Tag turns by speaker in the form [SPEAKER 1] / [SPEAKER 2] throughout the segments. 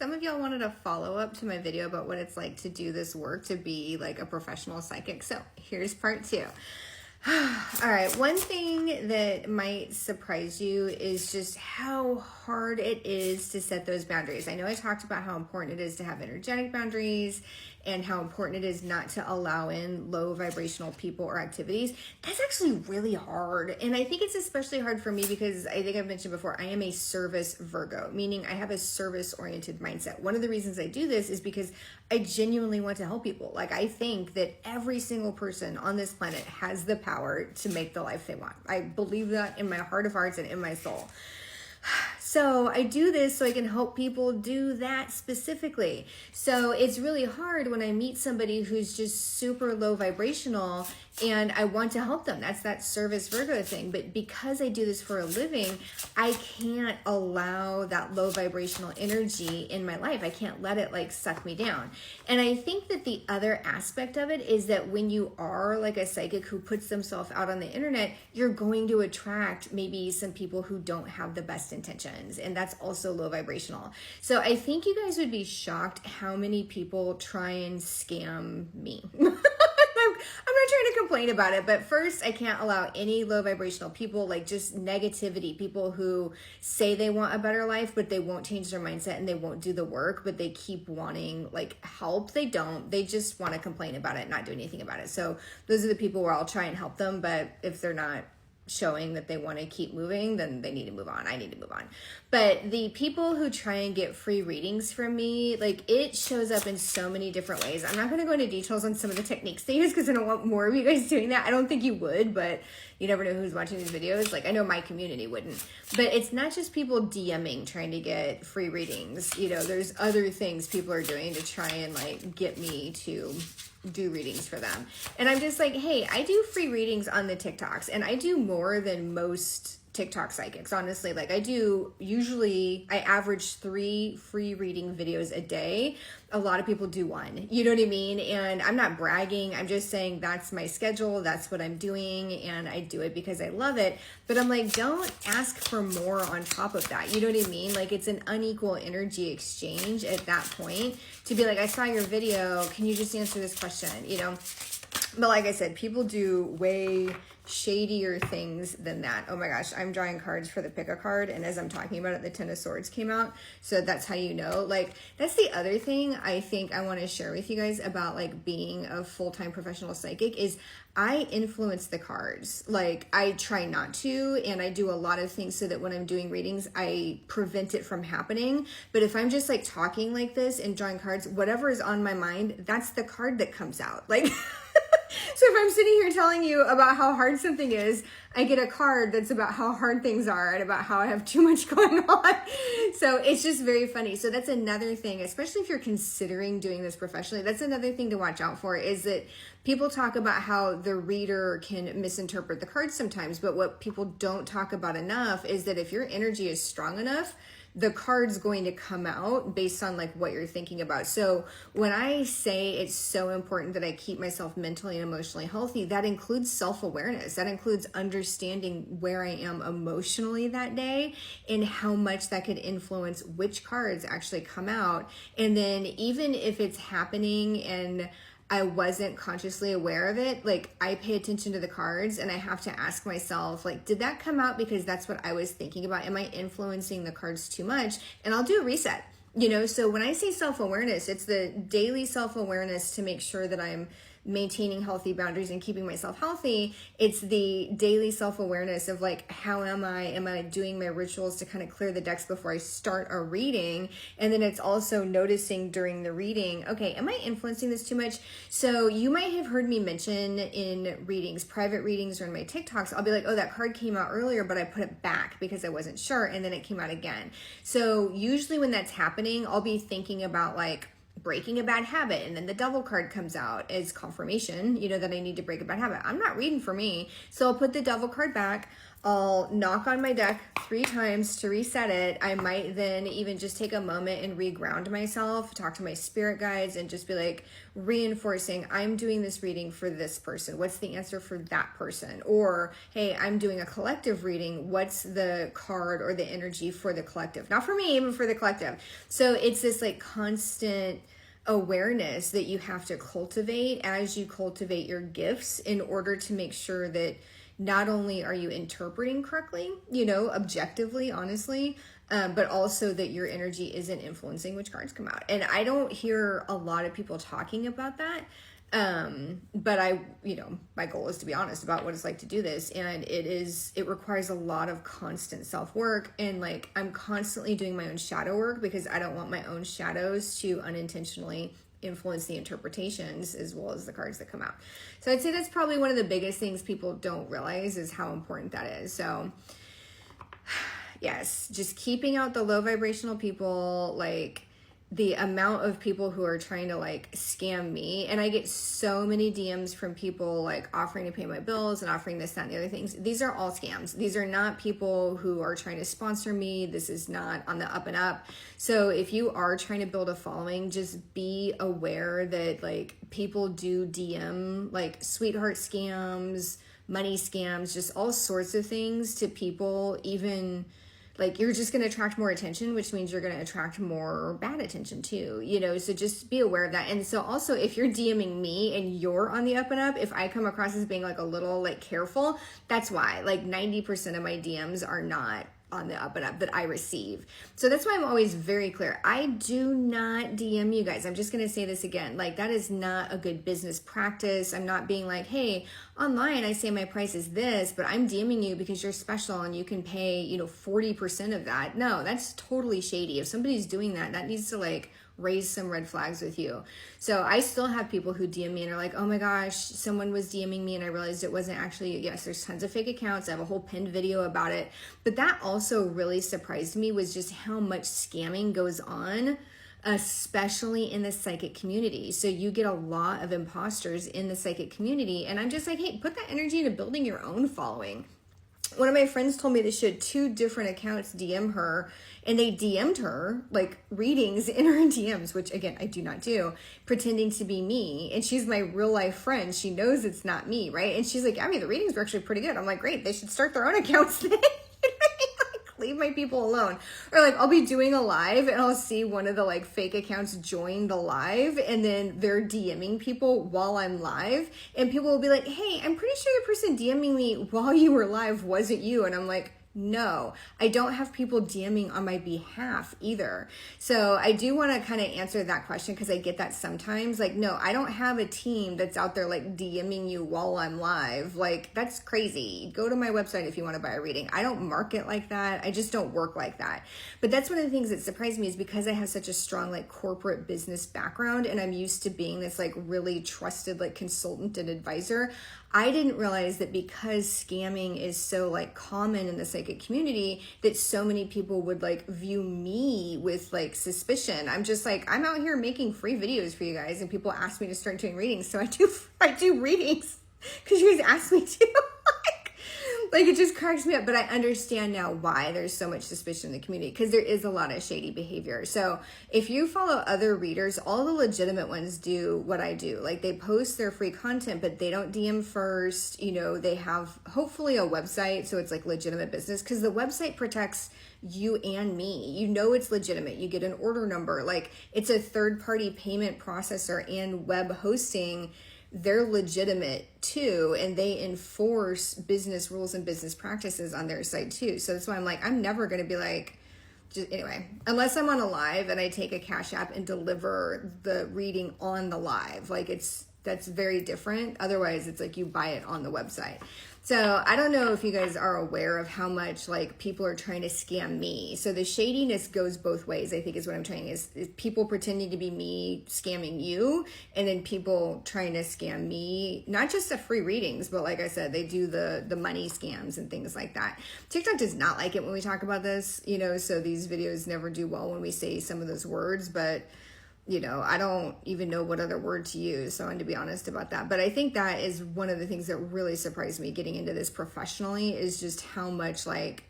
[SPEAKER 1] some of y'all wanted a follow-up to my video about what it's like to do this work, to be like a professional psychic. So here's part 2. All right, one thing that might surprise you is just how hard it is to set those boundaries. I know I talked about how important it is to have energetic boundaries and how important it is not to allow in low vibrational people or activities. That's actually really hard. And I think it's especially hard for me because I think I've mentioned before, I am a service Virgo, meaning I have a service-oriented mindset. One of the reasons I do this is because I genuinely want to help people. Like, I think that every single person on this planet has the power to make the life they want. I believe that in my heart of hearts and in my soul. So I do this so I can help people do that specifically. So it's really hard when I meet somebody who's just super low vibrational and I want to help them. That's that service Virgo thing. But because I do this for a living, I can't allow that low vibrational energy in my life. I can't let it like suck me down. And I think that the other aspect of it is that when you are like a psychic who puts themselves out on the internet, you're going to attract maybe some people who don't have the best intentions. And that's also low vibrational. So I think you guys would be shocked how many people try and scam me. I'm not trying to complain about it, but first, I can't allow any low vibrational people, like just negativity, people who say they want a better life, but they won't change their mindset and they won't do the work, but they keep wanting like help. They don't. They just want to complain about it and not do anything about it. So those are the people where I'll try and help them, but if they're not showing that they want to keep moving, then they need to move on. I need to move on. But the people who try and get free readings from me, like it shows up in so many different ways. I'm not going to go into details on some of the techniques they use because I don't want more of you guys doing that. I don't think you would, but you never know who's watching these videos. Like I know my community wouldn't, but it's not just people DMing trying to get free readings. You know, there's other things people are doing to try and like get me to do readings for them. And I'm just like, hey, I do free readings on the TikToks and I do more than most TikTok psychics, honestly. Like I average 3 free reading videos a day. A lot of people do 1, you know what I mean? And I'm not bragging. I'm just saying that's my schedule. That's what I'm doing. And I do it because I love it. But I'm like, don't ask for more on top of that. You know what I mean? Like it's an unequal energy exchange at that point to be like, I saw your video. Can you just answer this question? You know? But like I said, people do way shadier things than that. Oh my gosh, I'm drawing cards for the pick a card, and as I'm talking about it, the 10 of Swords came out. So that's how you know. Like that's the other thing I think I want to share with you guys about like being a full-time professional psychic is I influence the cards. Like I try not to, and I do a lot of things so that when I'm doing readings, I prevent it from happening. But if I'm just like talking like this and drawing cards, whatever is on my mind, that's the card that comes out. Like so if I'm sitting here telling you about how hard something is, I get a card that's about how hard things are and about how I have too much going on. So it's just very funny. So that's another thing, especially if you're considering doing this professionally, that's another thing to watch out for is that people talk about how the reader can misinterpret the cards sometimes, but what people don't talk about enough is that if your energy is strong enough, the card's going to come out based on like what you're thinking about. So when I say it's so important that I keep myself mentally and emotionally healthy, that includes self-awareness. That includes understanding where I am emotionally that day and how much that could influence which cards actually come out. And then even if it's happening and I wasn't consciously aware of it, like I pay attention to the cards and I have to ask myself, like, did that come out because that's what I was thinking about? Am I influencing the cards too much? And I'll do a reset, you know? So when I say self-awareness, it's the daily self-awareness to make sure that I'm maintaining healthy boundaries and keeping myself healthy. It's the daily self-awareness of like, how am I doing my rituals to kind of clear the decks before I start a reading? And then it's also noticing during the reading, okay, am I influencing this too much? So you might have heard me mention in readings, private readings or in my TikToks, I'll be like, oh, that card came out earlier, but I put it back because I wasn't sure. And then it came out again. So usually when that's happening, I'll be thinking about like, breaking a bad habit, and then the devil card comes out as confirmation, you know, that I need to break a bad habit. I'm not reading for me, so I'll put the devil card back. I'll knock on my deck 3 times to reset it. I might then even just take a moment and reground myself, talk to my spirit guides, and just be like reinforcing, I'm doing this reading for this person. What's the answer for that person? Or, hey, I'm doing a collective reading. What's the card or the energy for the collective? Not for me, but for the collective. So it's this like constant awareness that you have to cultivate as you cultivate your gifts in order to make sure that not only are you interpreting correctly, you know, objectively, honestly, but also that your energy isn't influencing which cards come out. And I don't hear a lot of people talking about that. But I, you know, my goal is to be honest about what it's like to do this. And it requires a lot of constant self-work. And like, I'm constantly doing my own shadow work because I don't want my own shadows to unintentionally influence the interpretations as well as the cards that come out. So I'd say that's probably one of the biggest things people don't realize is how important that is. So yes, just keeping out the low vibrational people, like the amount of people who are trying to like scam me. And I get so many DMs from people like offering to pay my bills and offering this, that, and the other things. These are all scams. These are not people who are trying to sponsor me. This is not on the up and up. So if you are trying to build a following, just be aware that like people do DM like sweetheart scams, money scams, just all sorts of things to people. Even like you're just going to attract more attention, which means you're going to attract more bad attention too, you know, so just be aware of that. And so also if you're DMing me and you're on the up and up, if I come across as being like a little like careful, that's why like 90% of my DMs are not on the up and up that I receive. So that's why I'm always very clear. I do not DM you guys. I'm just going to say this again. Like that is not a good business practice. I'm not being like, hey, online I say my price is this, but I'm DMing you because you're special and you can pay, you know, 40% of that. No, that's totally shady. If somebody's doing that, that needs to like raise some red flags with you. So I still have people who DM me and are like, oh my gosh, someone was DMing me and I realized it wasn't actually, yes, there's tons of fake accounts. I have a whole pinned video about it. But that also really surprised me was just how much scamming goes on, especially in the psychic community. So you get a lot of imposters in the psychic community. And I'm just like, hey, put that energy into building your own following. One of my friends told me that she had 2 different accounts DM her, and they DM'd her like readings in her DMs, which again, I do not do, pretending to be me. And she's my real life friend. She knows it's not me, right? And she's like, Abby, the readings were actually pretty good. I'm like, great, they should start their own accounts then. Leave my people alone. Or like I'll be doing a live and I'll see one of the like fake accounts join the live and then they're DMing people while I'm live, and people will be like, hey, I'm pretty sure the person DMing me while you were live wasn't you. And I'm like, no, I don't have people DMing on my behalf either. So I do want to kind of answer that question because I get that sometimes. Like, no, I don't have a team that's out there like DMing you while I'm live. Like, that's crazy. Go to my website if you want to buy a reading. I don't market like that. I just don't work like that. But that's one of the things that surprised me is because I have such a strong like corporate business background and I'm used to being this like really trusted like consultant and advisor. I didn't realize that because scamming is so like common in the psychic community that so many people would like view me with like suspicion. I'm just like, I'm out here making free videos for you guys and people ask me to start doing readings. So I do readings because you guys asked me to. Like it just cracks me up, but I understand now why there's so much suspicion in the community because there is a lot of shady behavior. So if you follow other readers, all the legitimate ones do what I do. Like they post their free content, but they don't DM first. You know, they have hopefully a website. So it's like legitimate business because the website protects you and me. You know, it's legitimate. You get an order number. Like it's a third-party payment processor and web hosting. They're legitimate too, and they enforce business rules and business practices on their site too. So that's why I'm like, I'm never going to be like, just anyway, unless I'm on a live and I take a Cash App and deliver the reading on the live. Like that's very different. Otherwise, it's like you buy it on the website. So I don't know if you guys are aware of how much like people are trying to scam me. So the shadiness goes both ways, I think is what I'm trying is people pretending to be me scamming you, and then people trying to scam me, not just the free readings, but like I said, they do the money scams and things like that. TikTok does not like it when we talk about this, you know, so these videos never do well when we say some of those words, but you know, I don't even know what other word to use. So I want to be honest about that. But I think that is one of the things that really surprised me getting into this professionally, is just how much like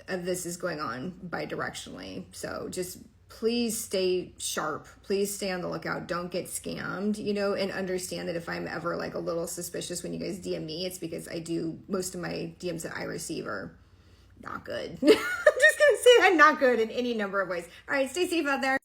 [SPEAKER 1] of this is going on bi-directionally. So just please stay sharp. Please stay on the lookout. Don't get scammed, you know, and understand that if I'm ever like a little suspicious when you guys DM me, it's because most of my DMs that I receive are not good. I'm just going to say I'm not good in any number of ways. All right, stay safe out there.